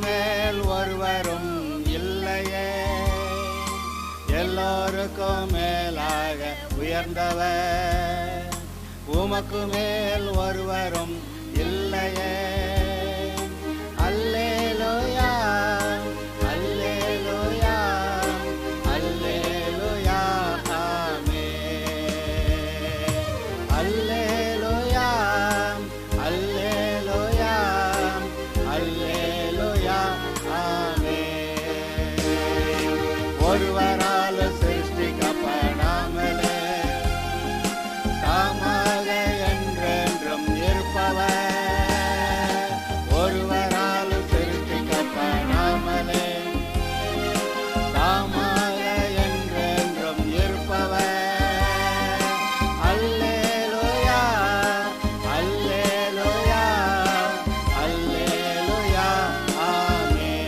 மேல் ஒருவரும் இல்லையே, எல்லோருக்கும் மேலாக உயர்ந்தவர். உமக்கு மேல் ஒருவரும் இல்லையே. அல்லேலூயா, அல்லேலூயா, அல்லேலூயா, ஆமென். அல்லேலூயா, அல்லேலூயா, அல்லேலூயா, ஆமென். ஒருவரால் சிருஷ்டிக்கப்படாமலே தாமாக என்றென்றும் இருப்பவர். ஒருவரால் சிருஷ்டிக்கப்படாமலே தாமாக என்றென்றும் இருப்பவர். அல்லேலூயா, அல்லேலூயா, அல்லேலூயா, ஆமென்.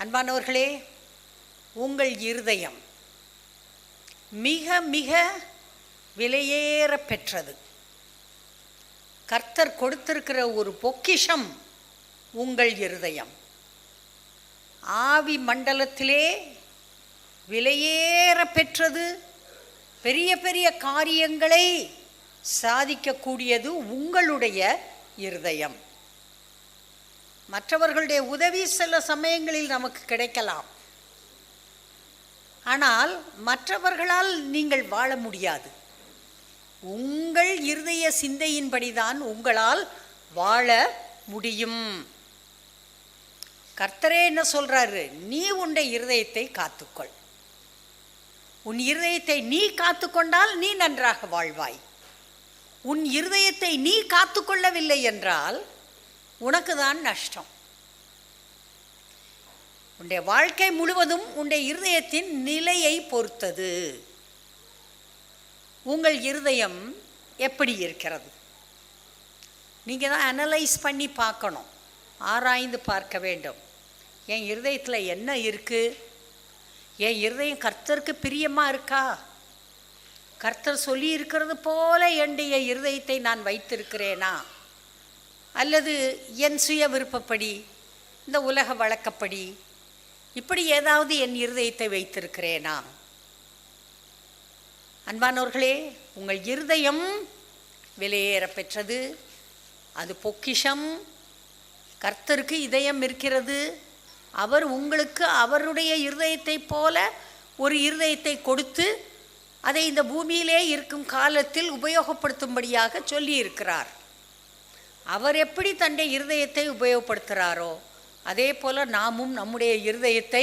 அன்பானவர்களே, உங்கள் இருதயம் மிக மிக விலையேற பெற்றது. கர்த்தர் கொடுத்திருக்கிற ஒரு பொக்கிஷம் உங்கள் இருதயம். ஆவி மண்டலத்திலே விலையேற பெற்றது. பெரிய பெரிய காரியங்களை சாதிக்கக்கூடியது உங்களுடைய இருதயம். மற்றவர்களுடைய உதவி சில சமயங்களில் நமக்கு கிடைக்கலாம். ஆனால் மற்றவர்களால் நீங்கள் வாழ முடியாது. உங்கள் இருதய சிந்தையின்படிதான் உங்களால் வாழ முடியும். கர்த்தரே என்ன சொல்றாரு? நீ உன்னுடைய இருதயத்தை காத்துக்கொள். உன் இருதயத்தை நீ காத்துக்கொண்டால் நீ நன்றாக வாழ்வாய். உன் இருதயத்தை நீ காத்துக்கொள்ளவில்லை என்றால் உனக்கு தான் நஷ்டம். உன்னுடைய வாழ்க்கை முழுவதும் உன்னுடைய இருதயத்தின் நிலையை பொறுத்தது. உங்கள் இருதயம் எப்படி இருக்கிறது? நீங்கள் தான் அனலைஸ் பண்ணி பார்க்கணும், ஆராய்ந்து பார்க்க வேண்டும். என் இருதயத்தில் என்ன இருக்குது? என் இருதயம் கர்த்தருக்கு பிரியமாக இருக்கா? கர்த்தர் சொல்லி இருக்கிறது போல என்னுடைய இருதயத்தை நான் வைத்திருக்கிறேனா? அல்லது என் சுய விருப்பப்படி, இந்த உலக வழக்கப்படி இப்படி ஏதாவது என் இருதயத்தை வைத்திருக்கிறேனா? அன்பானவர்களே, உங்கள் இருதயம் விலையேற பெற்றது. அது பொக்கிஷம். கர்த்தருக்கு இதயம் இருக்கிறது. அவர் உங்களுக்கு அவருடைய இருதயத்தை போல ஒரு இருதயத்தை கொடுத்து அதை இந்த பூமியிலே இருக்கும் காலத்தில் உபயோகப்படுத்தும்படியாக சொல்லி இருக்கிறார். அவர் எப்படி தன்னுடைய இருதயத்தை உபயோகப்படுத்துகிறாரோ அதே போல் நாமும் நம்முடைய இருதயத்தை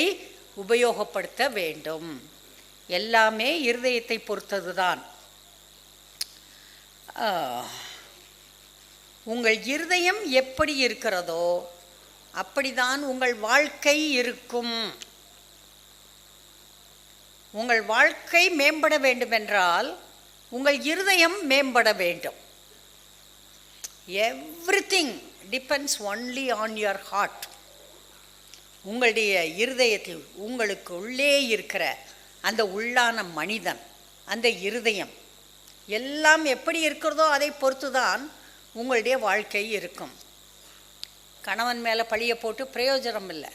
உபயோகப்படுத்த வேண்டும். எல்லாமே இருதயத்தை பொறுத்தது தான். உங்கள் இருதயம் எப்படி இருக்கிறதோ அப்படிதான் உங்கள் வாழ்க்கை இருக்கும். உங்கள் வாழ்க்கை மேம்பட வேண்டுமென்றால் உங்கள் இருதயம் மேம்பட வேண்டும். Everything depends only on your heart. உங்களுடைய இருதயத்தில் உங்களுக்கு உள்ளே இருக்கிற அந்த உள்ளான மனிதன், அந்த இருதயம் எல்லாம் எப்படி இருக்கிறதோ அதை பொறுத்து தான் உங்களுடைய வாழ்க்கை இருக்கும். கணவன் மேலே பழியை போட்டு பிரயோஜனம் இல்லை,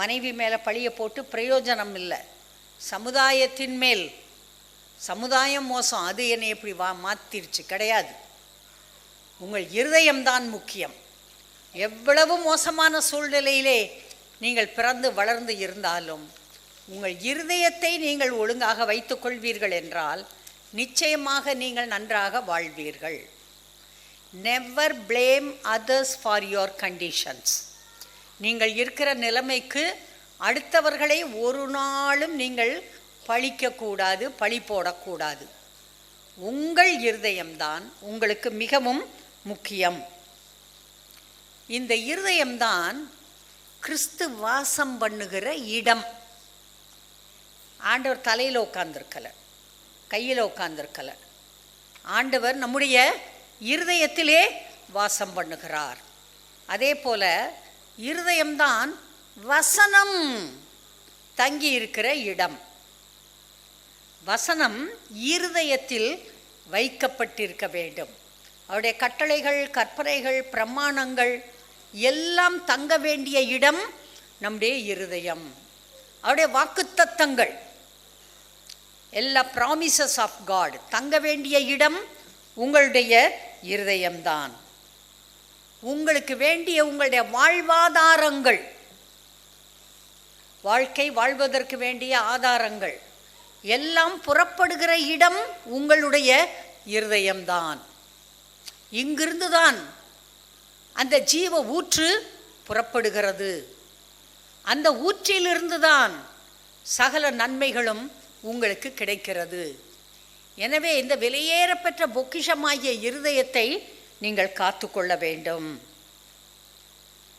மனைவி மேலே பழியை போட்டு பிரயோஜனம் இல்லை, சமுதாயத்தின் மேல், சமுதாயம் மோசம் அது என்னை எப்படி மாற்றிருச்சு, கிடையாது. உங்கள் இருதயம்தான் முக்கியம். எவ்வளவு மோசமான சூழ்நிலையிலே நீங்கள் பிறந்து வளர்ந்து இருந்தாலும் உங்கள் இருதயத்தை நீங்கள் ஒழுங்காக வைத்துக்கொள்வீர்கள் என்றால் நிச்சயமாக நீங்கள் நன்றாக வாழ்வீர்கள். Never blame others for your conditions. நீங்கள் இருக்கிற நிலைமைக்கு அடுத்தவர்களை ஒரு நாளும் நீங்கள் பழிக்கக்கூடாது, பழி போடக்கூடாது. உங்கள் இருதயம்தான் உங்களுக்கு மிகவும் முக்கியம். இந்த இருதயம்தான் கிறிஸ்து வாசம் பண்ணுகிற இடம். ஆண்டவர் தலையில் உட்கார்ந்திருக்கல, கையில் உட்கார்ந்திருக்கல. ஆண்டவர் நம்முடைய இருதயத்திலே வாசம் பண்ணுகிறார். அதே போல இருதயம்தான் வசனம் தங்கி இருக்கிற இடம். வசனம் இருதயத்தில் வைக்கப்பட்டிருக்க வேண்டும். அவருடைய கட்டளைகள், கற்பனைகள், பிரமாணங்கள் எல்லாம் தங்க வேண்டிய இடம் நம்முடைய இருதயம். அவருடைய வாக்குத்தத்தங்கள், எல்லா ப்ராமிசஸ் ஆஃப் காட் தங்க வேண்டிய இடம் உங்களுடைய இருதயம்தான். உங்களுக்கு வேண்டிய உங்களுடைய வாழ்வாதாரங்கள், வாழ்க்கை வாழ்வதற்கு வேண்டிய ஆதாரங்கள் எல்லாம் புறப்படுகிற இடம் உங்களுடைய இருதயம்தான். இங்கிருந்து தான் அந்த ஜீவ ஊற்று புறப்படுகிறது. அந்த ஊற்றிலிருந்து தான் சகல நன்மைகளும் உங்களுக்கு கிடைக்கிறது. எனவே இந்த விலையேறப்பெற்ற பொக்கிஷமாகிய இருதயத்தை நீங்கள் காத்து கொள்ள வேண்டும்.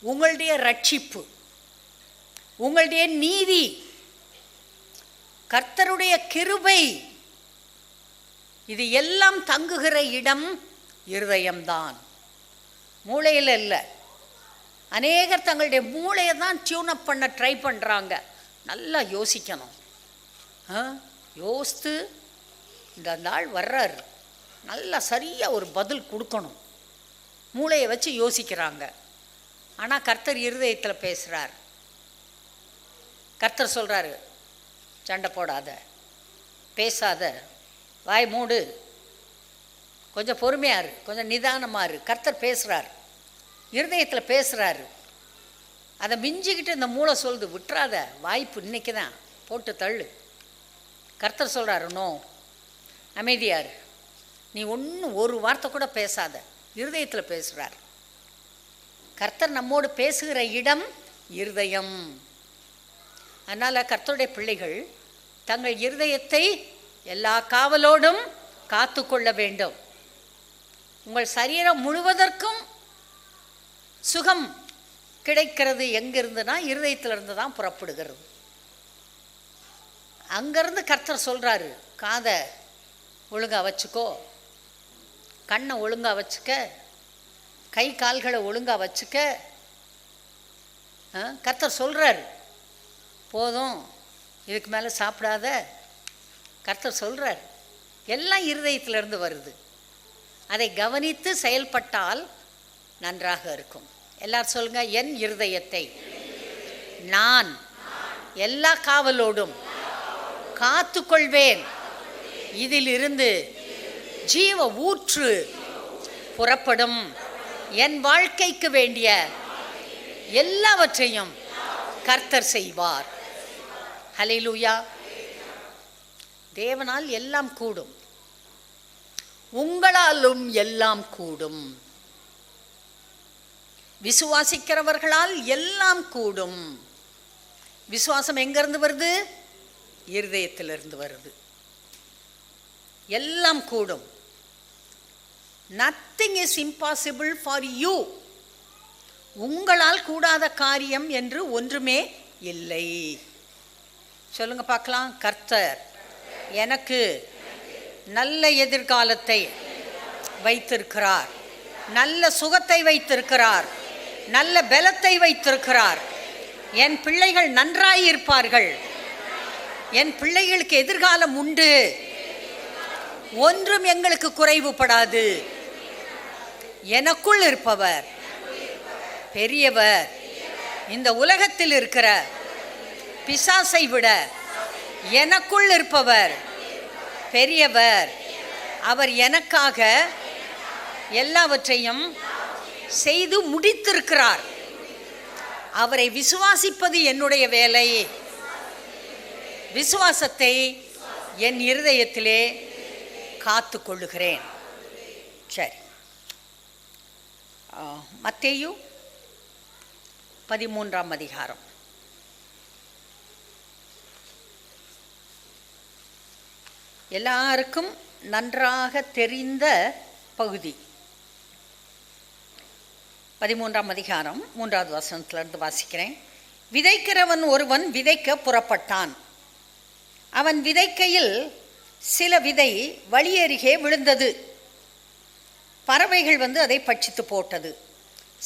உங்களுடைய ரட்சிப்பு, உங்களுடைய நீதி, கர்த்தருடைய கிருபை, இது எல்லாம் தங்குகிற இடம் இருதயம்தான், மூளையில் இல்லை. அநேகர் தங்களுடைய மூளையை தான் டியூனப் பண்ண ட்ரை பண்ணுறாங்க. நல்லா யோசிக்கணும். யோசித்து இந்த நாள் வர்றாரு, நல்லா சரியாக ஒரு பதில் கொடுக்கணும். மூளையை வச்சு யோசிக்கிறாங்க. ஆனால் கர்த்தர் இருதயத்தில் பேசுகிறார். கர்த்தர் சொல்கிறாரு, சண்டை போடாத, பேசாத, வாய் மூடு, கொஞ்சம் பொறுமையாக இரு, கொஞ்சம் நிதானமாக இரு. கர்த்தர் பேசுகிறார், இருதயத்தில் பேசுகிறாரு. அதை மிஞ்சிக்கிட்டு இந்த மூளை சொல்லுது, விட்டுறாத, வாய்ப்பு இன்னைக்கு தான், போட்டு தள்ளு. கர்த்தர் சொல்கிறாரு, நோ, அமைதியார், நீ ஒன்றும் ஒரு வார்த்தை கூட பேசாத. இருதயத்தில் பேசுகிறார். கர்த்தர் நம்மோடு பேசுகிற இடம் இருதயம். அதனால் கர்த்தருடைய பிள்ளைகள் தங்கள் இருதயத்தை எல்லா காவலோடும் காத்து கொள்ள வேண்டும். உங்கள் சரீரம் முழுவதற்கும் சுகம் கிடைக்கிறது எங்கிருந்துனா இருதயத்திலிருந்து தான் புறப்படுகிறது. அங்கேருந்து கர்த்தர் சொல்கிறாரு, காதை ஒழுங்காக வச்சுக்கோ, கண்ணை ஒழுங்காக வச்சுக்க, கை கால்களை ஒழுங்காக வச்சுக்க. கர்த்தர் சொல்கிறார், போதும் இதுக்கு மேலே சாப்பிடாத. கர்த்தர் சொல்கிறார். எல்லாம் இருதயத்திலிருந்து வருது. அதை கவனித்து செயல்பட்டால் நன்றாக இருக்கும். எல்லாரும் சொல்லுங்க, என் இருதயத்தை நான் எல்லா காவலோடும் காத்து கொள்வேன். இதிலிருந்து ஜீவ ஊற்று புறப்படும். என் வாழ்க்கைக்கு வேண்டிய எல்லாவற்றையும் கர்த்தர் செய்வார். ஹல்லேலூயா. தேவனால் எல்லாம் கூடும், உங்களாலும் எல்லாம் கூடும். விசுவாசிக்கிறவர்களால் எல்லாம் கூடும். விசுவாசம் எங்கிருந்து வருது? இருதயத்திலிருந்து வருது. எல்லாம் கூடும். Nothing is impossible for you. உங்களால் கூடாத காரியம் என்று ஒன்றுமே இல்லை. சொல்லுங்க பார்க்கலாம். கர்த்தர் எனக்கு நல்ல எதிர்காலத்தை வைத்திருக்கிறார், நல்ல சுகத்தை வைத்திருக்கிறார், நல்ல பலத்தை வைத்திருக்கிறார். என் பிள்ளைகள் நன்றாயிருப்பார்கள். என் பிள்ளைகளுக்கு எதிர்காலம் உண்டு. ஒன்றும் எங்களுக்கு குறைவுபடாது. எனக்குள் இருப்பவர் பெரியவர். இந்த உலகத்தில் இருக்கிற பிசாசை விட எனக்குள் இருப்பவர் பெரியவர். அவர் எனக்காக எல்லாவற்றையும் செய்து முடித்திருக்கிறார். அவரை விசுவாசிப்பது என்னுடைய வேலை. விசுவாசத்தை என் இருதயத்திலே காத்து கொள்ளுகிறேன். சரி, மத்தேயு 13ஆம் அதிகாரம். எல்லாருக்கும் நன்றாக தெரிந்த பகுதி. 13ஆம் அதிகாரம் 3வது வசனத்திலிருந்து வாசிக்கிறேன். விதைக்கிறவன் ஒருவன் விதைக்க புறப்பட்டான். அவன் விதைக்கையில் சில விதை வழியருகே விழுந்தது. பறவைகள் வந்து அதை பட்சித்து போட்டது.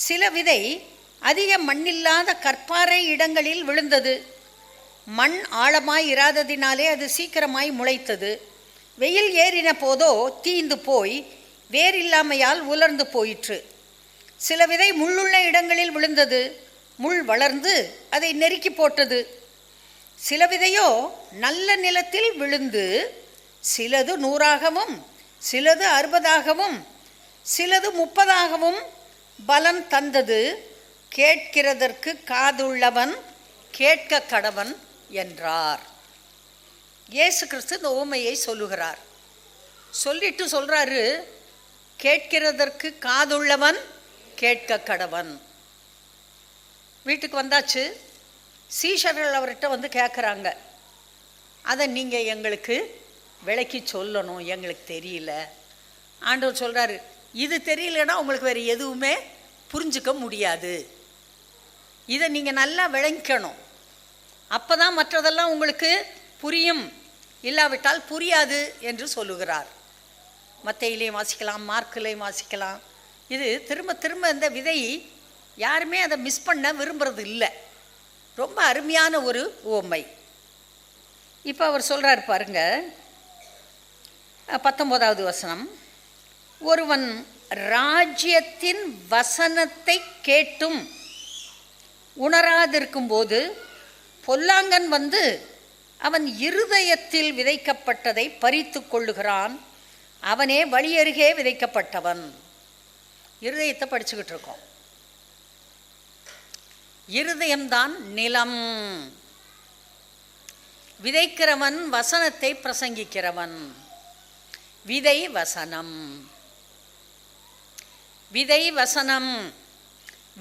சில விதை அதிக மண்ணில்லாத கற்பாறை இடங்களில் விழுந்தது. மண் ஆழமாய் இராததினாலே அது சீக்கிரமாய் முளைத்தது. வெயில் ஏறின போதோ தீந்து போய் வேர் இல்லாமையால் உலர்ந்து போயிற்று. சில விதை முள்ளுள்ள இடங்களில் விழுந்தது, முள் வளர்ந்து அதை நெருக்கி போட்டது. சில விதையோ நல்ல நிலத்தில் விழுந்து சிலது 100ஆகவும் சிலது 60ஆகவும் சிலது 30ஆகவும் பலன் தந்தது. கேட்கிறதற்கு காதுள்ளவன் கேட்க கடவன் என்றார். இயேசு கிறிஸ்து இந்த உவமையை சொல்லுகிறார். சொல்லிட்டு சொல்கிறாரு, கேட்கிறதற்கு காதுள்ளவன் கேட்க கடவன். வீட்டுக்கு வந்தாச்சு. சீஷர்கள் அவர்கிட்ட வந்து கேட்குறாங்க, அதை நீங்கள் எங்களுக்கு விளக்கி சொல்லணும், எங்களுக்கு தெரியல. ஆண்டவர் சொல்கிறாரு, இது தெரியலன்னா உங்களுக்கு வேறு எதுவுமே புரிஞ்சுக்க முடியாது. இதை நீங்கள் நல்லா விளங்கணும், அப்போ தான் மற்றதெல்லாம் உங்களுக்கு புரியும், இல்லாவிட்டால் புரியாது என்று சொல்லுகிறார். மத்தேயிலையும் வாசிக்கலாம், மார்க்கிலையும் வாசிக்கலாம். இது திரும்ப திரும்ப இந்த விதை யாருமே அதை மிஸ் பண்ண விரும்புறது இல்லை. ரொம்ப அருமையான ஒரு உவமை. இப்போ அவர் சொல்கிறார் பாருங்க, 19வது வசனம். ஒருவன் ராஜ்யத்தின் வசனத்தை கேட்டும் உணராதிருக்கும்போது பொல்லாங்கன் வந்து அவன் இருதயத்தில் விதைக்கப்பட்டதை பறித்து கொள்ளுகிறான். அவனே வழியருகே விதைக்கப்பட்டவன். இருதயத்தை படிச்சுக்கிட்டு இருக்கோம். இருதயம்தான் நிலம். விதைக்கிறவன் வசனத்தை பிரசங்கிக்கிறவன். விதை வசனம், விதை வசனம்.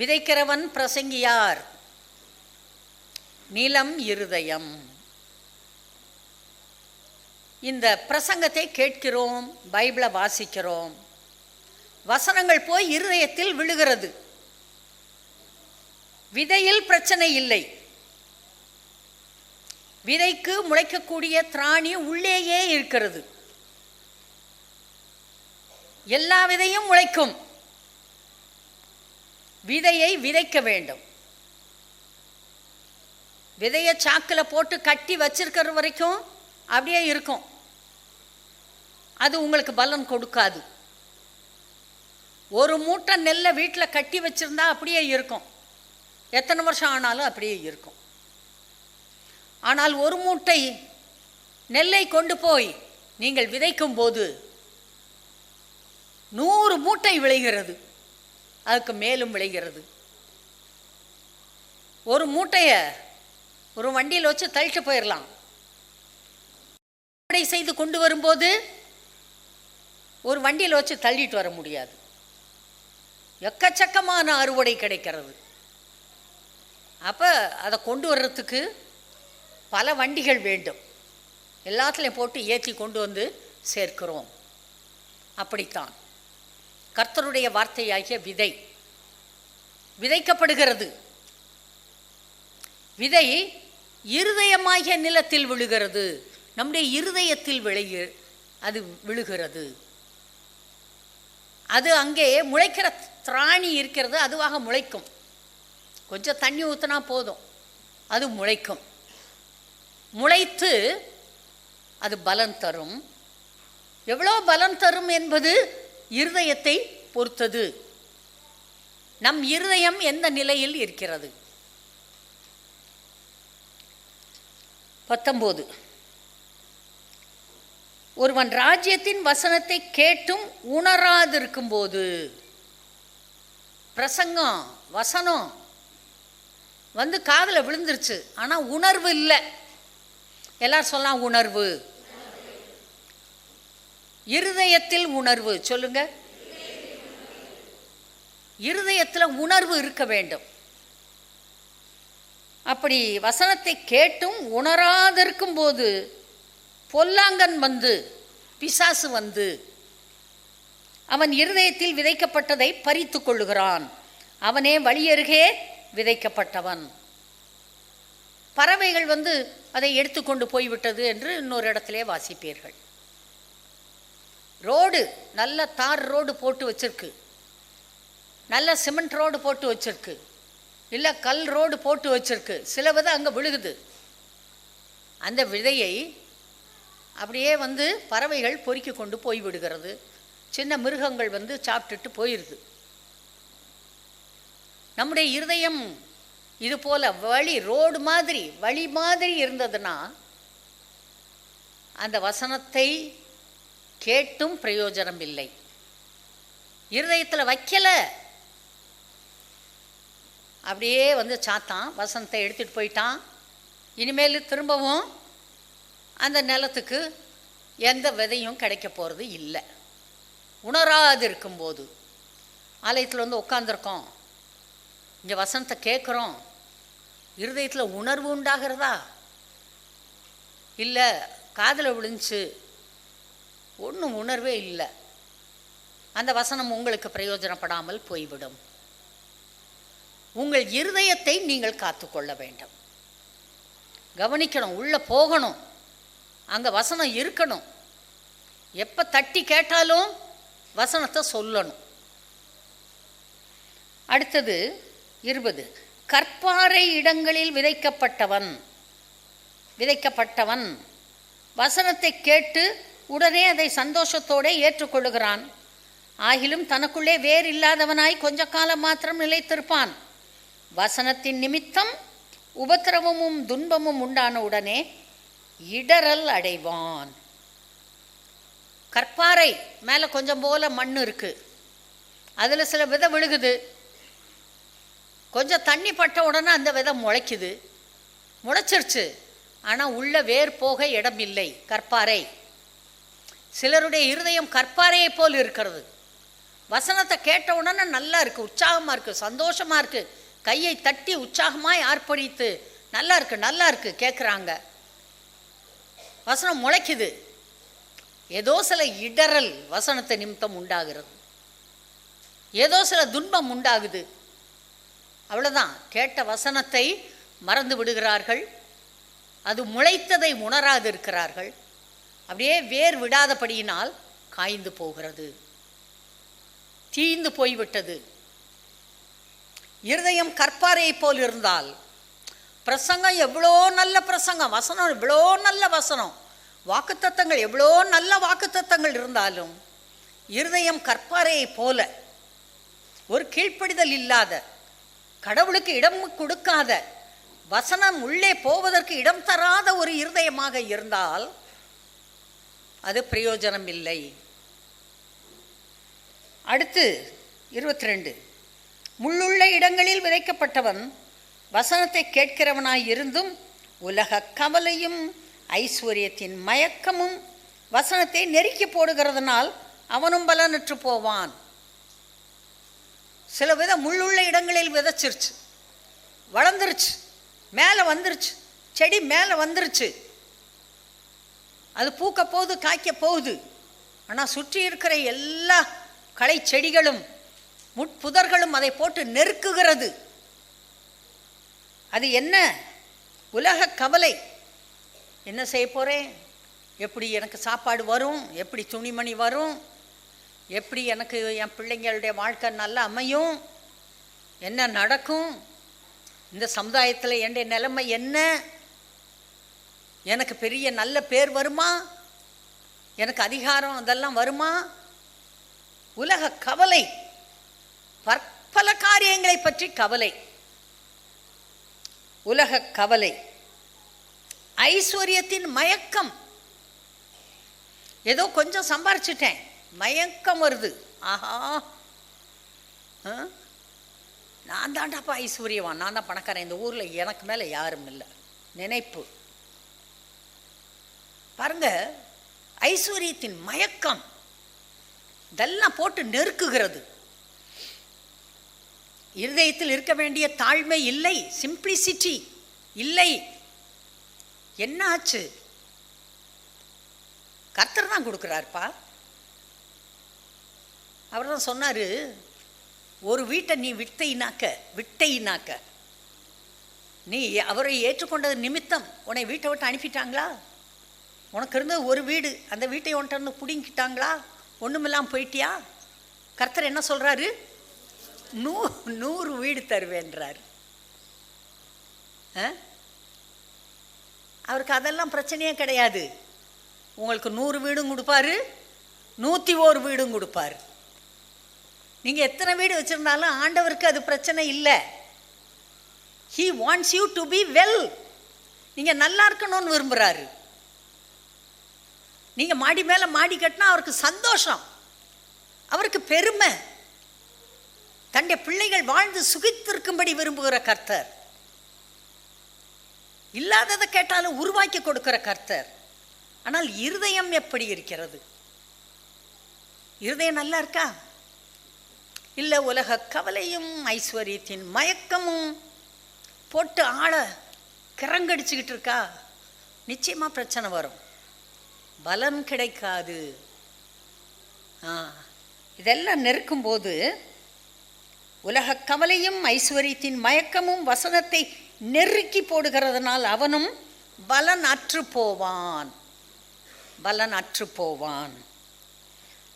விதைக்கிறவன் பிரசங்கியார். நிலம் இருதயம். இந்த பிரசங்கத்தை கேட்கிறோம், பைபிளை வாசிக்கிறோம், வசனங்கள் போய் இருதயத்தில் விழுகிறது. விதையில் பிரச்சனை இல்லை. விதைக்கு முளைக்கக்கூடிய திராணி உள்ளேயே இருக்கிறது. எல்லா விதையும் முளைக்கும். விதையை விதைக்க வேண்டும். விதையை சாக்கில் போட்டு கட்டி வச்சிருக்கிற வரைக்கும் அப்படியே இருக்கும். அது உங்களுக்கு பலன் கொடுக்காது. ஒரு மூட்டை நெல்லை வீட்டில் கட்டி வச்சிருந்தா அப்படியே இருக்கும். எத்தனை வருஷம் ஆனாலும் அப்படியே இருக்கும். ஆனால் ஒரு மூட்டை நெல்லை கொண்டு போய் நீங்கள் விதைக்கும் போது 100 மூட்டை விளைகிறது, அதுக்கு மேலும் விளைகிறது. ஒரு மூட்டையை ஒரு வண்டியில் வச்சு தள்ளிட்டு போயிடலாம். அறுவடை செய்து கொண்டு வரும்போது ஒரு வண்டியில் வச்சு தள்ளிட்டு வர முடியாது. எக்கச்சக்கமான அறுவடை கிடைக்கிறது. அப்போ அதை கொண்டு வர்றதுக்கு பல வண்டிகள் வேண்டும். எல்லாத்துலேயும் போட்டு ஏற்றி கொண்டு வந்து சேர்க்கிறோம். அப்படித்தான் கர்த்தருடைய வார்த்தையாகிய விதை விதைக்கப்படுகிறது. விதை இருதயமாகிய நிலத்தில் விழுகிறது. நம்முடைய இருதயத்தில் அது விழுகிறது. அது அங்கே முளைக்கிற திராணி இருக்கிறது, அதுவாக முளைக்கும். கொஞ்சம் தண்ணி ஊற்றினா போதும், அது முளைக்கும். முளைத்து அது பலன் தரும். எவ்வளோ பலன் தரும் என்பது இருதயத்தை பொறுத்தது. நம் இருதயம் எந்த நிலையில் இருக்கிறது? 19. ஒருவன் ராஜ்யத்தின் வசனத்தை கேட்டும் உணராதிருக்கும் போது, பிரசங்கம் வசனம் வந்து காதில் விழுந்துருச்சு, ஆனால் உணர்வு இல்லை. எல்லாரும் சொல்லலாம் உணர்வு. இருதயத்தில் உணர்வு சொல்லுங்க. இருதயத்தில் உணர்வு இருக்க வேண்டும். அப்படி வசனத்தை கேட்டும் உணராதிருக்கும் போது பொல்லாங்கன் வந்து, பிசாசு வந்து அவன் இருதயத்தில் விதைக்கப்பட்டதை பறித்து கொள்ளுகிறான். அவனே வழியருகே விதைக்கப்பட்டவன். பறவைகள் வந்து அதை எடுத்துக்கொண்டு போய்விட்டது என்று இன்னொரு இடத்திலே வாசிப்பீர்கள். ரோடு நல்ல தார் ரோடு போட்டு வச்சிருக்கு, நல்ல சிமெண்ட் ரோடு போட்டு வச்சிருக்கு, இல்லை கல் ரோடு போட்டு வச்சிருக்கு. சில விதை அங்கே விழுகுது. அந்த விதையை அப்படியே வந்து பறவைகள் பொறுக்கி கொண்டு போய் விடுகிறது. சின்ன மிருகங்கள் வந்து சாப்பிட்டுட்டு போயிடுது. நம்முடைய இருதயம் இது போல் வழி மாதிரி இருந்ததுன்னா அந்த வசனத்தை கேட்டும் பிரயோஜனம் இல்லை. இருதயத்தில் வைக்கலை, அப்படியே வந்து சாத்தான் வசனத்தை எடுத்துகிட்டு போயிட்டான். இனிமேல் திரும்பவும் அந்த நிலத்துக்கு எந்த விதையும் கிடைக்க போகிறது இல்லை. உணராது இருக்கும்போது ஆலயத்தில் வந்து உட்காந்துருக்கோம், இங்கே வசனத்தை கேட்குறோம், இருதயத்தில் உணர்வு உண்டாகிறதா? இல்லை காதில் விழுந்துச்சு, ஒன்றும் உணர்வே இல்லை. அந்த வசனம் உங்களுக்கு பிரயோஜனப்படாமல் போய்விடும். உங்கள் இருதயத்தை நீங்கள் காத்துக்கொள்ள வேண்டும். கவனிக்கணும், உள்ளே போகணும், அங்கே வசனம் இருக்கணும். எப்போ தட்டி கேட்டாலும் வசனத்தை சொல்லணும். அடுத்தது 20. கற்பாறை இடங்களில் விதைக்கப்பட்டவன் வசனத்தை கேட்டு உடனே அதை சந்தோஷத்தோடு ஏற்றுக்கொள்ளுகிறான். ஆகிலும் தனக்குள்ளே வேர் இல்லாதவனாய் கொஞ்ச காலம் மாத்திரம் நிலைத்திருப்பான். வசனத்தின் நிமித்தம் உபத்திரவமும் துன்பமும் உண்டான உடனே இடறல் அடைவான். கற்பாறை மேலே கொஞ்சம் போல மண் இருக்குது, அதில் சில விதை விழுகுது. கொஞ்சம் தண்ணி பட்ட உடனே அந்த விதை முளைச்சிருச்சு. ஆனால் உள்ள வேர் போக இடம் இல்லை. கற்பாறை. சிலருடைய இருதயம் கற்பாறையை போல் இருக்கிறது. வசனத்தை கேட்ட உடனே நல்லா இருக்குது, உற்சாகமாக இருக்குது, சந்தோஷமாக இருக்குது, கையை தட்டி உற்சாகமாக ஆர்ப்பரித்து நல்லா இருக்குது கேட்குறாங்க. வசனம் முளைக்குது, ஏதோ சில இடறல் வசனத்தை நிமித்தம் உண்டாகிறது, ஏதோ சில துன்பம் உண்டாகுது. அவ்வளோதான், கேட்ட வசனத்தை மறந்து விடுகிறார்கள், அது முளைத்ததை உணராது இருக்கிறார்கள். அப்படியே வேர் விடாதபடியினால் காய்ந்து போகிறது, தீந்து போய்விட்டது. இருதயம் கற்பாறையை போல் இருந்தால், பிரசங்கம் எவ்வளோ நல்ல பிரசங்கம், வசனம் எவ்வளோ நல்ல வசனம், வாக்குத்தத்தங்கள் எவ்வளோ நல்ல வாக்குத்தத்தங்கள் இருந்தாலும் இருதயம் கற்பாறையை போல ஒரு கீழ்ப்படிதல் இல்லாத, கடவுளுக்கு இடம் கொடுக்காத, வசனம் உள்ளே போவதற்கு இடம் தராத ஒரு இருதயமாக இருந்தால் அது பிரயோஜனம் இல்லை. அடுத்து 22. முள்ளுள்ள இடங்களில் விதைக்கப்பட்டவன் வசனத்தை கேட்கிறவனாய் இருந்தும் உலக கவலையும் ஐஸ்வர்யத்தின் மயக்கமும் வசனத்தை நெருக்கி போடுகிறதுனால் அவனும் பலனற்று போவான். சில வித முள்ளுள்ள இடங்களில் விதைச்சிருச்சு, வளர்ந்துருச்சு, மேலே வந்துருச்சு, செடி மேலே வந்துருச்சு, அது பூக்க போகுது, காய்க்க போகுது. ஆனால் சுற்றி இருக்கிற எல்லா களை செடிகளும் முட்புதர்களும் அதை போட்டு நெருக்குகிறது. அது என்ன? உலக கவலை. என்ன செய்ய போகிறேன், எப்படி எனக்கு சாப்பாடு வரும், எப்படி துணிமணி வரும், எப்படி எனக்கு என் பிள்ளைங்களுடைய வாழ்க்கை நல்லா அமையும், என்ன நடக்கும், இந்த சமுதாயத்தில் என்னுடைய நிலைமை என்ன, எனக்கு பெரிய நல்ல பேர் வருமா, எனக்கு அதிகாரம் அதெல்லாம் வருமா. உலக கவலை, பற்பல காரியங்களை பற்றி கவலை, உலக கவலை. ஐஸ்வர்யத்தின் மயக்கம், ஏதோ கொஞ்சம் சம்பாரிச்சிட்டேன், மயக்கம் வருது. ஆஹா, நான் தாண்டாப்பா ஐஸ்வர்யவான், நான் தான் பணக்காரன், இந்த ஊரில் எனக்கு மேலே யாரும் இல்லை நினைப்பு. பாருங்க, ஐஸ்வர்யத்தின் மயக்கம் இதெல்லாம் போட்டு நெருக்குகிறது. இருதயத்தில் இருக்க வேண்டிய தாழ்மை இல்லை, சிம்பிளிசிட்டி இல்லை. என்ன ஆச்சு? கர்த்தர் தான் கொடுக்குறாருப்பா. அவர் தான் சொன்னார், ஒரு வீட்டை நீ விட்டையினாக்க நீ அவரை ஏற்றுக்கொண்டது நிமித்தம் உன்னை வீட்டை விட்டு அனுப்பிட்டாங்களா? உனக்கு இருந்தது ஒரு வீடு, அந்த வீட்டை உன்கிட்ட இருந்து பிடிங்கிட்டாங்களா? ஒன்றுமில்லாமல் போயிட்டியா? கர்த்தர் என்ன சொல்கிறாரு? 100 வீடு தருவேன்றார். அவருக்கு அதெல்லாம் பிரச்சனையே கிடையாது. உங்களுக்கு 100 வீடும் கொடுப்பாரு, 101 வீடும் கொடுப்பார். நீங்கள் எத்தனை வீடு வச்சுருந்தாலும் ஆண்டவருக்கு அது பிரச்சனை இல்லை. He wants you to be well. நீங்கள் நல்லா இருக்கணும்னு விரும்புகிறாரு. நீங்கள் மாடி மேலே மாடி கட்டினா அவருக்கு சந்தோஷம், அவருக்கு பெருமை. தன்னுடைய பிள்ளைகள் வாழ்ந்து சுகித்திருக்கும்படி விரும்புகிற கர்த்தர். இல்லாததை கேட்டாலும் உருவாக்கி கொடுக்கிற கர்த்தர். ஆனால் இருதயம் எப்படி இருக்கிறது? இருதயம் நல்லா இருக்கா? இல்லை உலக கவலையும் ஐஸ்வர்யத்தின் மயக்கமும் போட்டு ஆளை கிறங்கடிச்சுக்கிட்டு இருக்கா? நிச்சயமாக பிரச்சனை வரும், பலன் கிடைக்காது. இதெல்லாம் நெருக்கும்போது உலக கவலையும் ஐஸ்வர்யத்தின் மயக்கமும் வசனத்தை நெருக்கி போடுகிறதுனால் அவனும் பலன் அற்று போவான். பலன் அற்று போவான்.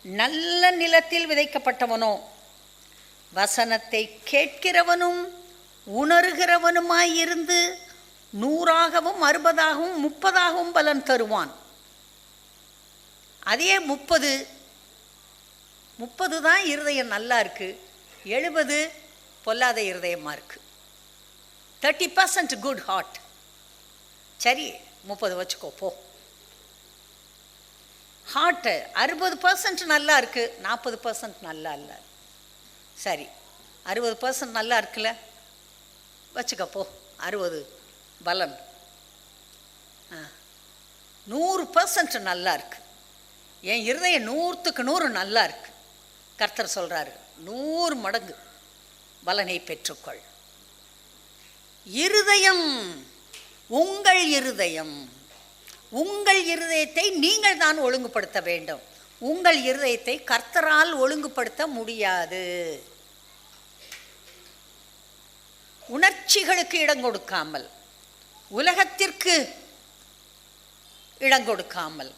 நல்ல நிலத்தில் விதைக்கப்பட்டவனோ வசனத்தை கேட்கிறவனும் உணர்கிறவனுமாயிருந்து 100ஆகவும் 60ஆகவும் 30ஆகவும் பலன் தருவான். அதே 30 தான் இருதயம் நல்லா இருக்கு, 70 பொல்லாத இருதயமாக இருக்கு. 30% குட் ஹார்ட். சரி 30 வச்சுக்கோ போ. ஹார்ட்டு 60% நல்லா இருக்குது, 40% நல்லா இல்லை. சரி 60% நல்லா இருக்குல்ல, வச்சுக்க போ. 60 பலன். 100% நல்லா இருக்கு. என் இருதயம் 100க்கு 100 நல்லா இருக்கு. கர்த்தர் சொல்கிறாரு 100 மடங்கு பலனை பெற்றுக்கொள். இருதயம், உங்கள் இருதயம், உங்கள் இருதயத்தை நீங்கள் தான் ஒழுங்குபடுத்த வேண்டும். உங்கள் இருதயத்தை கர்த்தரால் ஒழுங்குபடுத்த முடியாது. உணர்ச்சிகளுக்கு இடம் கொடுக்காமல், உலகத்திற்கு இடம் கொடுக்காமல்,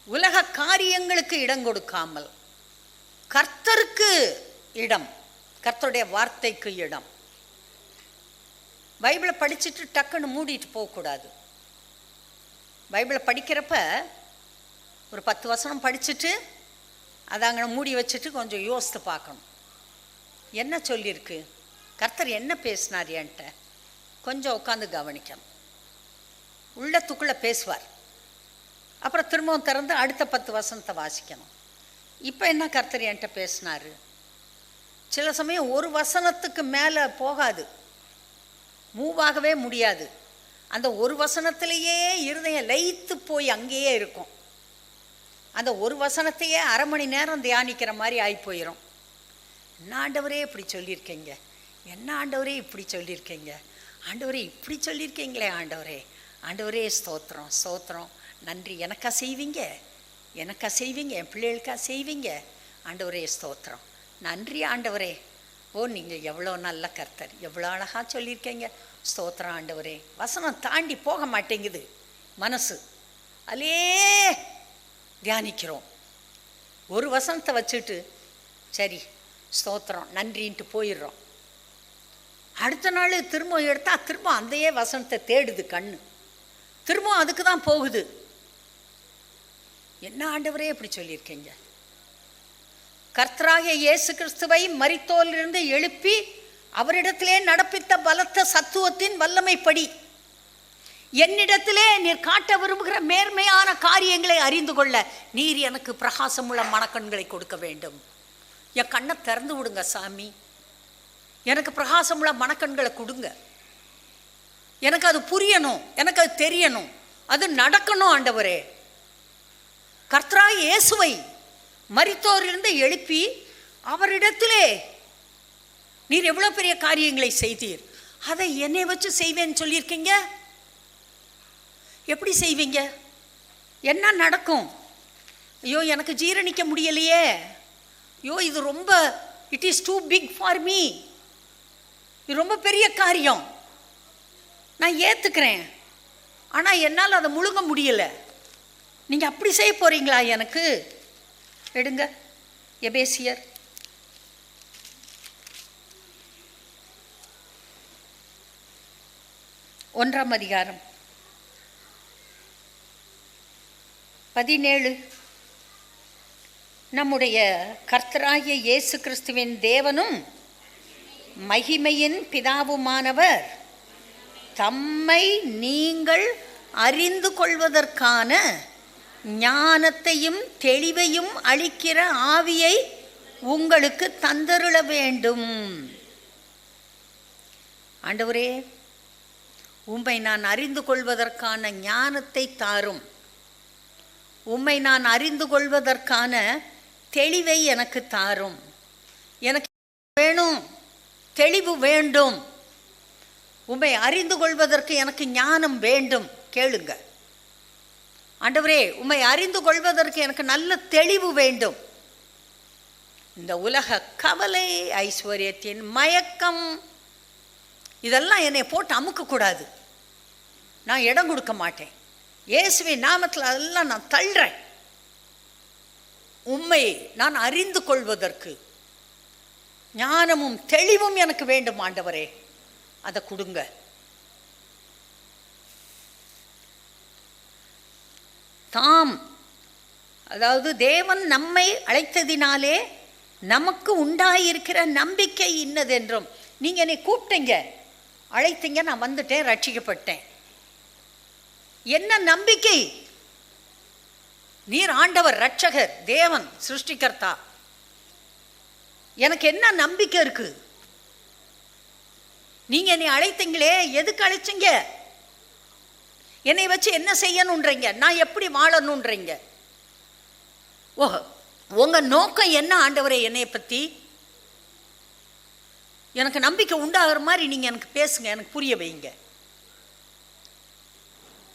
உலக காரியங்களுக்கு இடம் கொடுக்காமல், கர்த்தருக்கு இடம், கர்த்தருடைய வார்த்தைக்கு இடம். பைபிளை படிச்சுட்டு டக்குன்னு மூடிட்டு போகக்கூடாது. பைபிளை படிக்கிறப்ப ஒரு 10 வசனம் படிச்சுட்டு அதை அங்கே மூடி வச்சுட்டு கொஞ்சம் யோசித்து பார்க்கணும். என்ன சொல்லியிருக்கு, கர்த்தர் என்ன பேசினார் என்கிட்ட, கொஞ்சம் உட்காந்து கவனிக்கணும். உள்ளத்துக்குள்ளே பேசுவார். அப்புறம் திரும்பவும் திறந்து அடுத்த 10 வசனத்தை வாசிக்கணும். இப்போ என்ன கர்த்தர் என்கிட்ட பேசினார். சில சமயம் ஒரு வசனத்துக்கு மேலே போகாது, மூவாகவே முடியாது. அந்த ஒரு வசனத்திலேயே இருதயம் லயித்து போய் அங்கேயே இருக்கும். அந்த ஒரு வசனத்தையே அரை மணி நேரம் தியானிக்கிற மாதிரி ஆகி போயிடும். என்ன ஆண்டவரே இப்படி சொல்லியிருக்கீங்க, என்ன ஆண்டவரே இப்படி சொல்லியிருக்கீங்க, ஆண்டவரே இப்படி சொல்லியிருக்கீங்களே, ஆண்டவரே ஆண்டவரே ஸ்தோத்திரம் ஸ்தோத்திரம், நன்றி, எனக்கா செய்வீங்க, எனக்கா செய்வீங்க, என் பிள்ளைகளுக்கா செய்வீங்க, ஆண்டவரே ஸ்தோத்திரம், நன்றி ஆண்டவரே. ஓ நீங்கள் எவ்வளோ நல்ல கர்த்தர், எவ்வளோ அழகாக சொல்லியிருக்கீங்க, ஸ்தோத்திரம் ஆண்டவரே. வசனம் தாண்டி போக மாட்டேங்குது மனசு, அலே தியானிக்கிறோம். ஒரு வசனத்தை வச்சுட்டு சரி ஸ்தோத்திரம் நன்றின்ட்டு போயிடுறோம். அடுத்த நாள் திரும்ப எடுத்தால் திரும்ப அந்தையே வசனத்தை தேடுது கண்ணு, திரும்ப அதுக்கு தான் போகுது. என்ன ஆண்டவரே இப்படி சொல்லியிருக்கீங்க. கர்த்தராகிய இயேசு கிறிஸ்துவை மரித்தோரிலிருந்து எழுப்பி அவரிடத்திலே நடப்பித்த பலத்த சத்துவத்தின் வல்லமைப்படி என்னிடத்திலே நீர் காட்ட விரும்புகிற மேன்மையான காரியங்களை அறிந்து கொள்ள நீர் எனக்கு பிரகாசமுள்ள மனக்கண்களை கொடுக்க வேண்டும். என் கண்ணை திறந்து விடுங்க சாமி, எனக்கு பிரகாசமுள்ள மனக்கண்களை கொடுங்க. எனக்கு அது புரியணும், எனக்கு அது தெரியணும், அது நடக்கணும் ஆண்டவரே. கர்த்தராகிய இயேசுவை மரித்தோரிலிருந்து எழுப்பி அவரிடத்திலே நீர் எவ்வளோ பெரிய காரியங்களை செய்தீர், அதை என்னை வச்சு செய்வேன்னு சொல்லியிருக்கீங்க. எப்படி செய்வீங்க, என்ன நடக்கும்? ஐயோ எனக்கு ஜீரணிக்க முடியலையே, ஐயோ இது ரொம்ப, it is too big for me, இது ரொம்ப பெரிய காரியம், நான் ஏற்றுக்கிறேன், ஆனால் என்னால் அதை முழுங்க முடியலை. நீங்கள் அப்படி செய்ய போகிறீங்களா எனக்கு? எடுங்க எபேசியர் 1ஆம் அதிகாரம் 17 நம்முடைய கர்த்தராகிய இயேசு கிறிஸ்துவின் தேவனும் மகிமையின் பிதாவுமானவர் தம்மை நீங்கள் அறிந்து கொள்வதற்கான ஞானத்தையும் தெளிவையும் அளிக்கிற ஆவியை உங்களுக்கு தந்தருள வேண்டும். ஆண்டவரே, உம்மை நான் அறிந்து கொள்வதற்கான ஞானத்தை தாரும். உம்மை நான் அறிந்து கொள்வதற்கான தெளிவை எனக்கு தாரும். எனக்கு வேணும், தெளிவு வேண்டும். உம்மை அறிந்து கொள்வதற்கு எனக்கு ஞானம் வேண்டும். கேளுங்க ஆண்டவரே, உம்மை அறிந்து கொள்வதற்கு எனக்கு நல்ல தெளிவு வேண்டும். இந்த உலக கவலை, ஐஸ்வர்யத்தின் மயக்கம், இதெல்லாம் என்னை போட்டு அமுக்கக்கூடாது. நான் இடம் கொடுக்க மாட்டேன். இயேசுவின் நாமத்தில் அதெல்லாம் நான் தள்ளுறேன். உம்மை நான் அறிந்து கொள்வதற்கு ஞானமும் தெளிவும் எனக்கு வேண்டும். ஆண்டவரே, அதை கொடுங்க. தாம், அதாவது தேவன் நம்மை அழைத்ததினாலே நமக்கு உண்டாயிருக்கிற நம்பிக்கை இன்னதென்றும். நீங்கள் என்னை கூப்பிட்டீங்க, அழைத்தீங்க, நான் வந்துட்டேன், ரட்சிக்கப்பட்டேன். என்ன நம்பிக்கை? நீர் ஆண்டவர், ரட்சகர், தேவன், சிருஷ்டிகர்த்தா. எனக்கு என்ன நம்பிக்கை இருக்கு? நீங்க என்னை அழைத்தீங்களே, எதுக்கு அழைச்சிங்க? என்னை வச்சு என்ன செய்யணுன்றீங்க? நான் எப்படி வாழணுன்றீங்க? ஓஹோ, உங்க நோக்கம் என்ன ஆண்டவரே? என்னைய பத்தி எனக்கு நம்பிக்கை உண்டாகிற மாதிரி நீங்க எனக்கு பேசுங்க, எனக்கு புரிய வைங்க.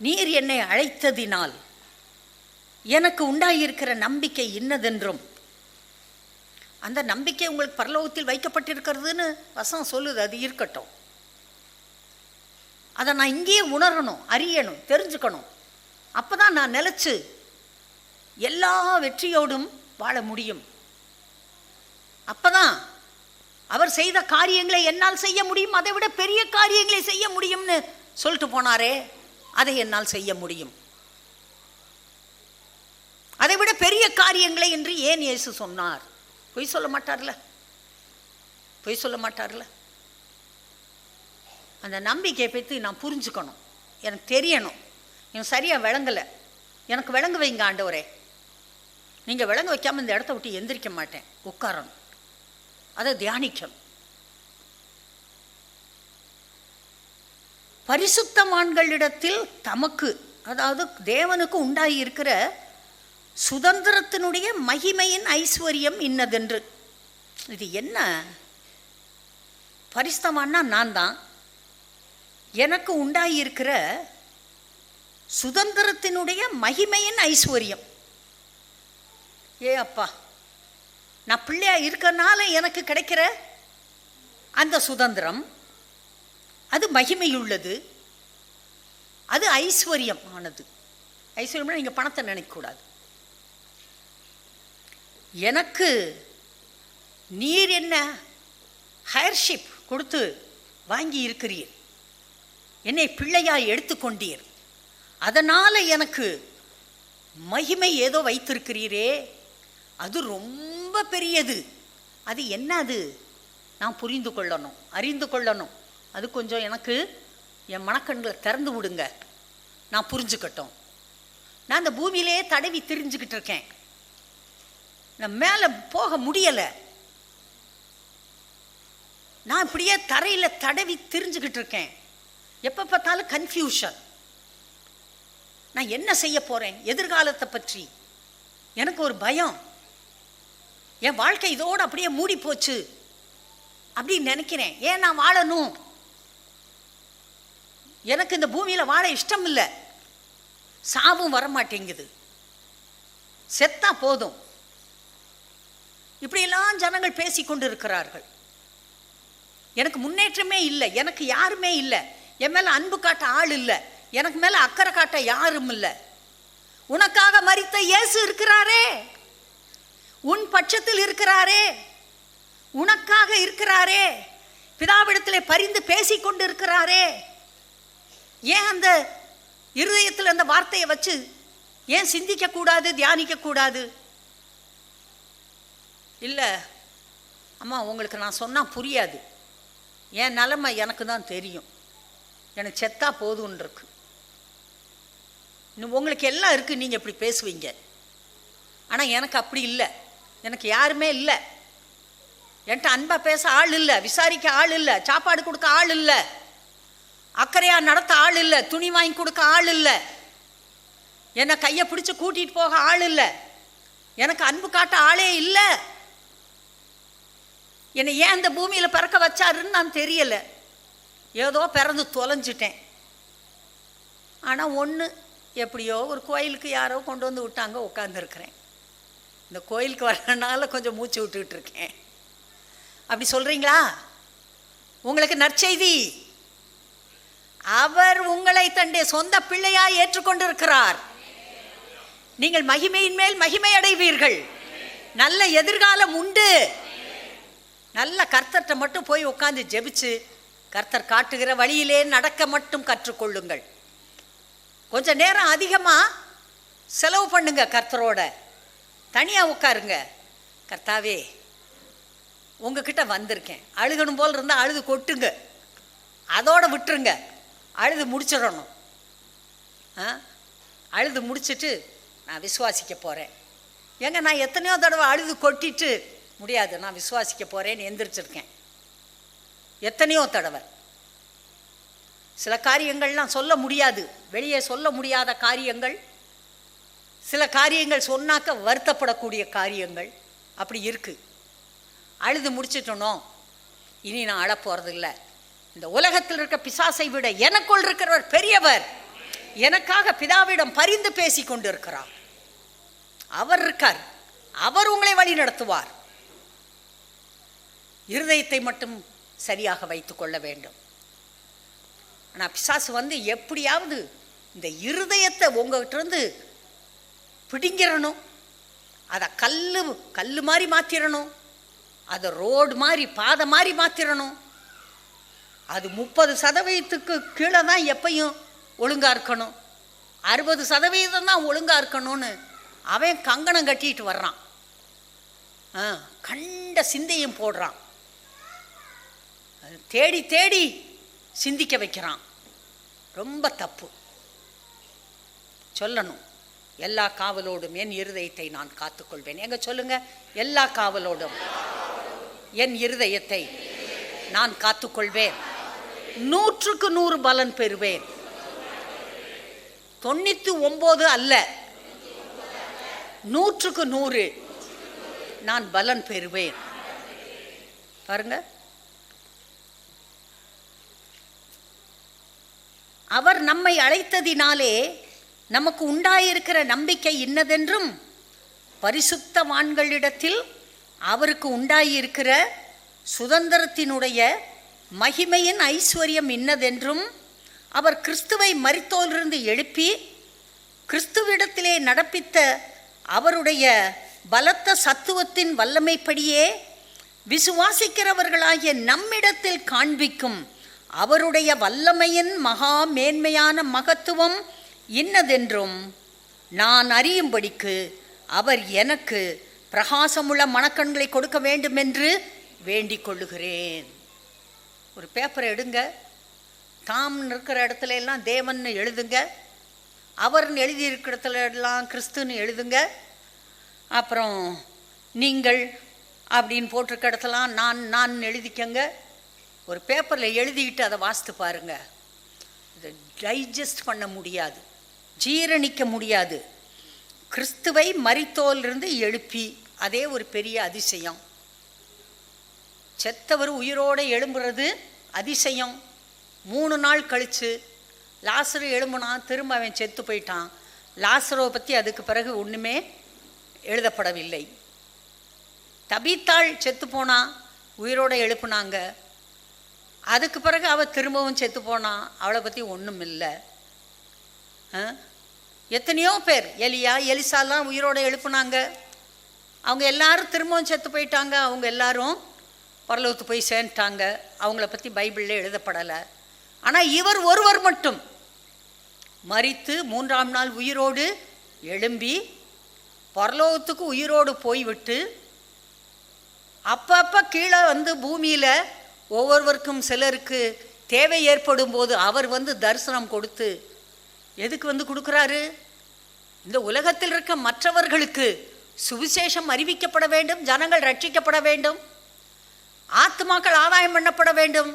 நீர் என்னை அழைத்ததினால் எனக்கு உண்டாயிருக்கிற நம்பிக்கை இன்னதென்றும். அந்த நம்பிக்கை உங்களுக்கு பரலோகத்தில் வைக்கப்பட்டிருக்கிறதுன்னு வசனம் சொல்லுது. அது இருக்கட்டும். அதை நான் இங்கேயே உணரணும், அறியணும், தெரிஞ்சுக்கணும். அப்போ தான் நான் நிலச்சி எல்லா வெற்றியோடும் வாழ முடியும். அப்போ தான் அவர் செய்த காரியங்களை என்னால் செய்ய முடியும், அதை விட பெரிய காரியங்களை செய்ய முடியும்னு சொல்லிட்டு போனாரே, அதை என்னால் செய்ய முடியும். அதை விட பெரிய காரியங்களை என்று ஏன் இயேசு சொன்னார்? பொய் சொல்ல மாட்டார்ல, பொய் சொல்ல மாட்டார்ல. அந்த நம்பிக்கையை பற்றி நான் புரிஞ்சுக்கணும், எனக்கு தெரியணும். எனக்கு சரியாக விளங்கலை, எனக்கு விளங்க வைங்க ஆண்டவரே. நீங்கள் விளங்க வைக்காமல் இந்த இடத்த விட்டு எந்திரிக்க மாட்டேன். உட்காரணும், அதை தியானிக்கணும். பரிசுத்தவான்களிடத்தில் தமக்கு, அதாவது தேவனுக்கு உண்டாகி இருக்கிற சுதந்திரத்தினுடைய மகிமையின் ஐஸ்வர்யம் இன்னதென்று. இது என்ன? பரிசுத்தவான்னா நான் தான். எனக்கு உண்டாகி இருக்கிற சுதந்திரத்தினுடைய மகிமையின் ஐஸ்வர்யம். ஏ அப்பா, நான் பிள்ளையா இருக்கனால எனக்கு கிடைக்கிற அந்த சுதந்திரம், அது மகிமையுள்ளது, அது ஐஸ்வர்யம் ஆனது. ஐஸ்வர்யம்னா நீங்கள் பணத்தை நினைக்கக்கூடாது. எனக்கு நீர் என்ன ஹயர்ஷிப் கொடுத்து வாங்கி இருக்கிறீர், என்னை பிள்ளையாய் எடுத்துக்கொண்டீர், அதனால் எனக்கு மகிமை ஏதோ வைத்திருக்கிறீரே, அது ரொம்ப பெரியது. அது என்ன? அது நான் புரிந்து கொள்ளணும், அறிந்து கொள்ளணும். அது கொஞ்சம் எனக்கு என் மனக்கண்களை திறந்து விடுங்க, நான் புரிஞ்சுக்கட்டும். நான் இந்த பூமியிலே தடவி திரிஞ்சுக்கிட்டு இருக்கேன், நான் மேலே போக முடியலை. நான் இப்படியே தரையில் தடவி திரிஞ்சுக்கிட்டு இருக்கேன். எப்போ பார்த்தாலும் கன்ஃபியூஷன். நான் என்ன செய்ய போகிறேன்? எதிர்காலத்தை பற்றி எனக்கு ஒரு பயம். என் வாழ்க்கை இதோடு அப்படியே மூடி போச்சு அப்படின்னு நினைக்கிறேன். ஏன் நான் வாழணும்? எனக்கு இந்த பூமியில் வாழ இஷ்டம் இல்லை. சாவும் வரமாட்டேங்குது, செத்தா போதும். இப்படியெல்லாம் ஜனங்கள் பேசி கொண்டு இருக்கிறார்கள். எனக்கு முன்னேற்றமே இல்லை, எனக்கு யாருமே இல்லை, என் மேலே அன்பு காட்ட ஆள் இல்லை, எனக்கு மேலே அக்கறை காட்ட யாரும் இல்லை. உனக்காக மரித்த இயேசு இருக்கிறாரே, உன் பட்சத்தில் இருக்கிறாரே, உனக்காக இருக்கிறாரே, பிதாவிடத்தில் பரிந்து பேசி கொண்டு இருக்கிறாரே. ஏன் அந்த இருதயத்தில் அந்த வார்த்தையை வச்சு ஏன் சிந்திக்க கூடாது, தியானிக்க கூடாது? இல்லை அம்மா உங்களுக்கு நான் சொன்னால் புரியாது, என் நிலைமை எனக்கு தான் தெரியும், எனக்கு செத்தா போதும்னு இருக்கு. இன்னும் உங்களுக்கு எல்லாம் இருக்குது, நீங்கள் இப்படி பேசுவீங்க. ஆனால் எனக்கு அப்படி இல்லை, எனக்கு யாருமே இல்லை, என்கிட்ட அன்பாக பேச ஆள் இல்லை, விசாரிக்க ஆள் இல்லை, சாப்பாடு கொடுக்க ஆள் இல்லை, அக்கறையாக நடத்த ஆள் இல்லை, துணி வாங்கி கொடுக்க ஆள் இல்லை, என்னை கையை பிடிச்சி கூட்டிகிட்டு போக ஆள் இல்லை, எனக்கு அன்பு காட்ட ஆளே இல்லை. என்னை ஏன் இந்த பூமியில் பிறக்க வச்சாருன்னு நான் தெரியலை, ஏதோ பிறந்து தொலைஞ்சிட்டேன். ஆனால் ஒன்று, எப்படியோ ஒரு கோயிலுக்கு யாரோ கொண்டு வந்து விட்டாங்க, உட்காந்துருக்கிறேன். இந்த கோயிலுக்கு வர்றதுனால கொஞ்சம் மூச்சு விட்டுக்கிட்டு இருக்கேன். அப்படி சொல்கிறீங்களா? உங்களுக்கு நற்செய்தி, அவர் உங்களை தன்னுடைய சொந்த பிள்ளையாய் ஏற்றுக்கொண்டிருக்கிறார். நீங்கள் மகிமையின் மேல் மகிமை அடைவீர்கள். நல்ல எதிர்காலம் உண்டு. நல்ல கர்த்தர்கிட்ட மட்டும் போய் உட்காந்து ஜெபிச்சு கர்த்தர் காட்டுகிற வழியிலே நடக்க மட்டும் கற்றுக்கொள்ளுங்கள். கொஞ்சம் நேரம் அதிகமாக செலவு பண்ணுங்க, கர்த்தரோட தனியாக உட்காருங்க. கர்த்தாவே உங்ககிட்ட வந்திருக்கேன், அழுகணும் போல் இருந்தால் அழுது கொட்டுங்க, அதோடு விட்டுருங்க, அழுது முடிச்சிடணும். அழுது முடிச்சுட்டு நான் விசுவாசிக்க போகிறேன். ஏங்க நான் எத்தனையோ தடவை அழுது கொட்டிட்டு முடியாது, நான் விசுவாசிக்க போகிறேன்னு எந்திரிச்சிருக்கேன் எத்தனையோ தடவை. சில காரியங்கள்லாம் சொல்ல முடியாது, வெளியே சொல்ல முடியாத காரியங்கள், சில காரியங்கள் சொன்னாக்க வருத்தப்படக்கூடிய காரியங்கள் அப்படி இருக்குது. அழுது முடிச்சிட்டனோ, இனி நான் அழப்போகிறதில்ல. இந்த உலகத்தில் இருக்க பிசாசை விட எனக்குள் இருக்கிறவர் பெரியவர், எனக்காக பிதாவிடம் பரிந்து பேசி கொண்டு இருக்கிறார். அவர் இருக்கார், அவர் உங்களை வழி நடத்துவார். இருதயத்தை மட்டும் சரியாக வைத்து கொள்ள வேண்டும். ஆனால் பிசாசு வந்து எப்படியாவது இந்த இருதயத்தை உங்ககிட்ட இருந்து பிடிங்கிறணும், அதை கல் மாதிரி மாற்றிடணும், அதை ரோடு மாதிரி பாதை மாதிரி மாற்றிடணும். அது 30% கீழே தான் எப்பையும் ஒழுங்காக இருக்கணும், 60% தான் ஒழுங்காக இருக்கணும்னு அவன் கங்கணம் கட்டிட்டு வர்றான், கண்ட சிந்தையும் போடுறான், தேடி தேடி சிந்திக்க வைக்கிறான். ரொம்ப தப்பு. சொல்லணும், எல்லா காவலோடும் என் இருதயத்தை நான் காத்துக்கொள்வேன். எங்க சொல்லுங்க, எல்லா காவலோடும் என் இருதயத்தை நான் காத்துக்கொள்வேன், 100க்கு 100 பலன் பெறுவேன். 99 அல்ல, 100க்கு 100 நான் பலன் பெறுவேன். பாருங்க, அவர் நம்மை அழைத்ததினாலே நமக்கு உண்டாயிருக்கிற நம்பிக்கை இன்னதென்றும், பரிசுத்தவான்களிடத்தில் அவருக்கு உண்டாயிருக்கிற சுதந்திரத்தினுடைய மகிமையின் ஐஸ்வர்யம் இன்னதென்றும், அவர் கிறிஸ்துவை மரித்தோரிலிருந்து எழுப்பி கிறிஸ்துவிடத்திலே நடப்பித்த அவருடைய பலத்த சத்துவத்தின் வல்லமைப்படியே விசுவாசிக்கிறவர்களாகிய நம்மிடத்தில் காண்பிக்கும் அவருடைய வல்லமையின் மகா மேன்மையான மகத்துவம் இன்னதென்றும் நான் அறியும்படிக்கு அவர் எனக்கு பிரகாசமுள்ள மனக்கண்களை கொடுக்க வேண்டும் என்று வேண்டிக் கொள்ளுகிறேன். ஒரு பேப்பரை எடுங்க, தாம் இருக்கிற இடத்துல எல்லாம் தேவன் எழுதுங்க, அவர்னு எழுதியிருக்கிற இடத்துல எல்லாம் கிறிஸ்துன்னு எழுதுங்க, அப்புறம் நீங்கள் அப்படின்னு போட்டிருக்க இடத்துலாம் நான் எழுதிக்கங்க. ஒரு பேப்பரில் எழுதிக்கிட்டு அதை வாசித்து பாருங்க. இதை டைஜஸ்ட் பண்ண முடியாது, ஜீரணிக்க முடியாது. கிறிஸ்துவை மரித்தோரிலிருந்து எழுப்பி, அதே ஒரு பெரிய அதிசயம். செத்தவர் உயிரோடு எழும்புறது அதிசயம். 3 நாள் கழித்து லாசரு எழும்புனான், திரும்ப அவன் செத்து போயிட்டான். லாசரோவை பற்றி அதுக்கு பிறகு ஒன்றுமே எழுதப்படவில்லை. தபீத்தாள் செத்து போனா, உயிரோடு எழுப்புனாங்க. அதுக்கு பிறகு அவள் திரும்பவும் செத்து போனான், அவளை பற்றி ஒன்றும் இல்லை. எத்தனையோ பேர், எலியா எலிசாலாம் உயிரோடு எழுப்புனாங்க, அவங்க எல்லாரும் திரும்பவும் செத்து போயிட்டாங்க, அவங்க எல்லாரும் பரலோகத்து போய் சேர்ந்துட்டாங்க. அவங்கள பற்றி பைபிளில் எழுதப்படலை. ஆனால் இவர் ஒருவர் மட்டும் மரித்து 3ஆம் நாள் உயிரோடு எழும்பி பரலோகத்துக்கு உயிரோடு போய்விட்டு அப்பப்போ கீழே வந்து பூமியில் ஒவ்வொருவருக்கும் சிலருக்கு தேவை ஏற்படும் போது அவர் வந்து தரிசனம் கொடுத்து எதுக்கு வந்து கொடுக்குறாரு? இந்த உலகத்தில் இருக்க மற்றவர்களுக்கு சுவிசேஷம் அறிவிக்கப்பட வேண்டும், ஜனங்கள் ரட்சிக்கப்பட வேண்டும், ஆத்மாக்கள் ஆதாயம் பண்ணப்பட வேண்டும்.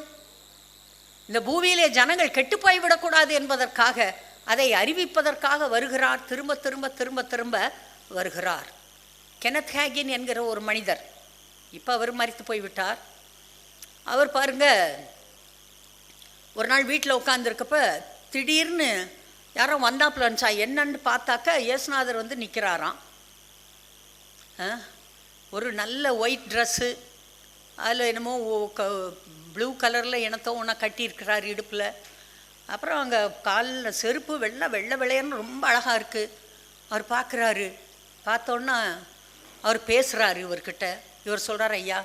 இந்த பூமியிலே ஜனங்கள் கெட்டுப்போய் விடக்கூடாது என்பதற்காக, அதை அறிவிப்பதற்காக வருகிறார். திரும்ப திரும்ப திரும்ப திரும்ப வருகிறார். கெனத் ஹேகின் என்கிற ஒரு மனிதர், இப்போ அவர் மரித்து போய்விட்டார். அவர் பாருங்க, ஒரு நாள் வீட்டில் உட்காந்துருக்கப்ப திடீர்னு யாரோ வந்தாப்புல இருந்துச்சா, என்னன்னு பார்த்தாக்க இயேசுநாதர் வந்து நிற்கிறாராம். ஒரு நல்ல ஒயிட் ட்ரெஸ்ஸு, அதில் என்னமோ ப்ளூ கலரில் இனத்தோ ஒன்றா கட்டியிருக்கிறார் இடுப்பில். அப்புறம் அங்கே காலில் செருப்பு வெள்ளை வெள்ளையன்னு ரொம்ப அழகாக இருக்குது. அவர் பார்க்குறாரு. பார்த்தோன்னா அவர் பேசுகிறாரு இவர்கிட்ட. இவர் சொல்கிறார், ஐயா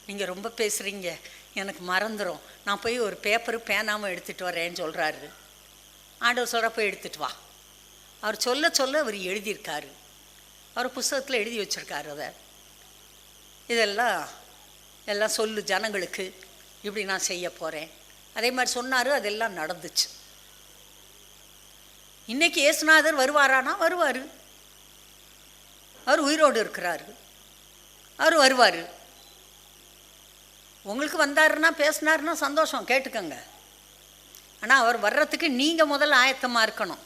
நீங்கள் ரொம்ப பேசுகிறீங்க, எனக்கு மறந்துடும், நான் போய் ஒரு பேப்பரு பேனாமல் எடுத்துகிட்டு வரேன்னு சொல்கிறாரு. ஆண்டவர் சொல்கிற போய் எடுத்துகிட்டு வா. அவர் சொல்ல சொல்ல அவர் எழுதியிருக்காரு. அவர் புஸ்தகத்தில் எழுதி வச்சுருக்காரு. அதை எல்லாம் சொல்லு ஜனங்களுக்கு, இப்படி நான் செய்ய போகிறேன். அதே மாதிரி சொன்னார். அதெல்லாம் நடந்துச்சு. இன்றைக்கி இயேசுநாதர் வருவாரானா? வருவார். அவர் உயிரோடு இருக்கிறாரு. அவர் வருவார். உங்களுக்கு வந்தாருன்னா பேசினாருன்னா சந்தோஷம், கேட்டுக்கோங்க. ஆனால் அவர் வர்றதுக்கு நீங்கள் முதல்ல ஆயத்தமாக இருக்கணும்.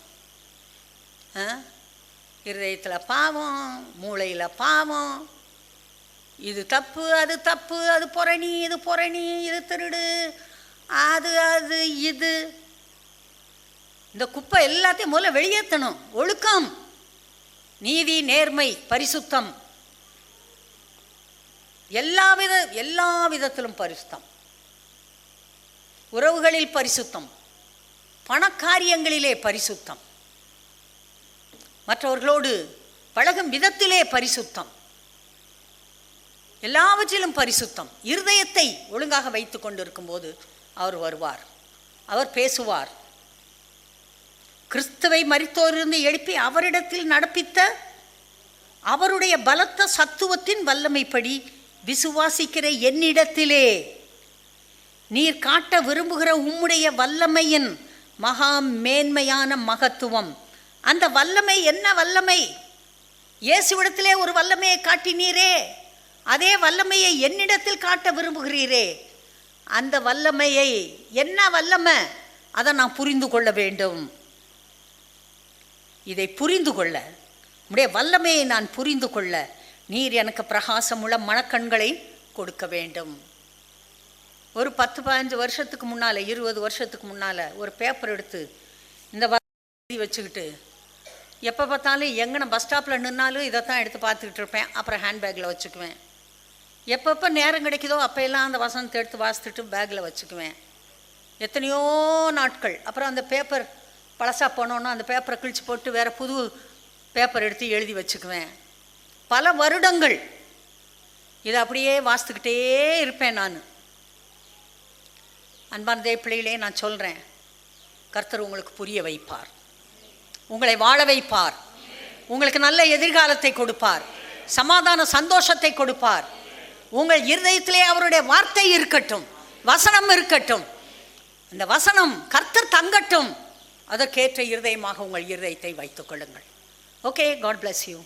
இருதயத்தில் பாவம், மூளையில் பாவம், இது தப்பு அது தப்பு, அது புரணி இது புரணி, இது திருடு, அது இது, இந்த குப்பை எல்லாத்தையும் முதல்ல வெளியேற்றணும். ஒழுக்கம், நீதி, நேர்மை, பரிசுத்தம், எல்லா விதத்திலும் பரிசுத்தம். உறவுகளில் பரிசுத்தம், பணக்காரியங்களிலே பரிசுத்தம், மற்றவர்களோடு பழகும் விதத்திலே பரிசுத்தம், எல்லாவற்றிலும் பரிசுத்தம். இருதயத்தை ஒழுங்காக வைத்து கொண்டிருக்கும் போது அவர் வருவார். அவர் பேசுவார். கிறிஸ்துவை மரித்தோரிலிருந்து எழுப்பி அவரிடத்தில் நடப்பித்த அவருடைய பலத்த சத்துவத்தின் வல்லமைப்படி விசுவாசிக்கிற என்னிடத்திலே நீர் காட்ட விரும்புகிற உம்முடைய வல்லமையின் மகா மேன்மையான மகத்துவம். அந்த வல்லமை என்ன வல்லமை? இயேசுவிடத்திலே ஒரு வல்லமையை காட்டினீரே, அதே வல்லமையை என்னிடத்தில் காட்ட விரும்புகிறீரே. அந்த வல்லமையை, என்ன வல்லமை, அதை நான் புரிந்து கொள்ள வேண்டும். இதை புரிந்து கொள்ள, உடைய வல்லமையை நான் புரிந்து கொள்ள நீர் எனக்கு பிரகாசமுள்ள மனக்கண்களை கொடுக்க வேண்டும். ஒரு 10-15 வருஷத்துக்கு முன்னால், 20 வருஷத்துக்கு முன்னால் ஒரு பேப்பர் எடுத்து இந்த எழுதி வச்சுக்கிட்டு எப்போ பார்த்தாலும் எங்கன பஸ் ஸ்டாப்பில் நின்னாலும் இதைத்தான் எடுத்து பார்த்துக்கிட்டு இருப்பேன். அப்புறம் ஹேண்ட்பேக்கில் வச்சுக்குவேன். எப்பப்போ நேரம் கிடைக்குதோ அப்போல்லாம் அந்த வசனத்தை எடுத்து வாசித்துட்டு பேக்கில் வச்சுக்குவேன். எத்தனையோ நாட்கள். அப்புறம் அந்த பேப்பர் பழசாக போனோன்னா அந்த பேப்பரை கிழிச்சு போட்டு வேறு புது பேப்பர் எடுத்து எழுதி வச்சுக்குவேன். பல வருடங்கள் இதை அப்படியே வாசித்துக்கிட்டே இருப்பேன் நான். அன்பான தேவ பிள்ளைகளே, நான் சொல்கிறேன், கர்த்தர் உங்களுக்கு புரிய வைப்பார், உங்களை வாழ வைப்பார், உங்களுக்கு நல்ல எதிர்காலத்தை கொடுப்பார், சமாதான சந்தோஷத்தை கொடுப்பார். உங்கள் இருதயத்திலே அவருடைய வார்த்தை இருக்கட்டும், வசனம் இருக்கட்டும். அந்த வசனம் கர்த்தர் தங்கட்டும். அதற்கேற்ற இருதயமாக உங்கள் இருதயத்தை வைத்துக் கொள்ளுங்கள். Okay, God bless you.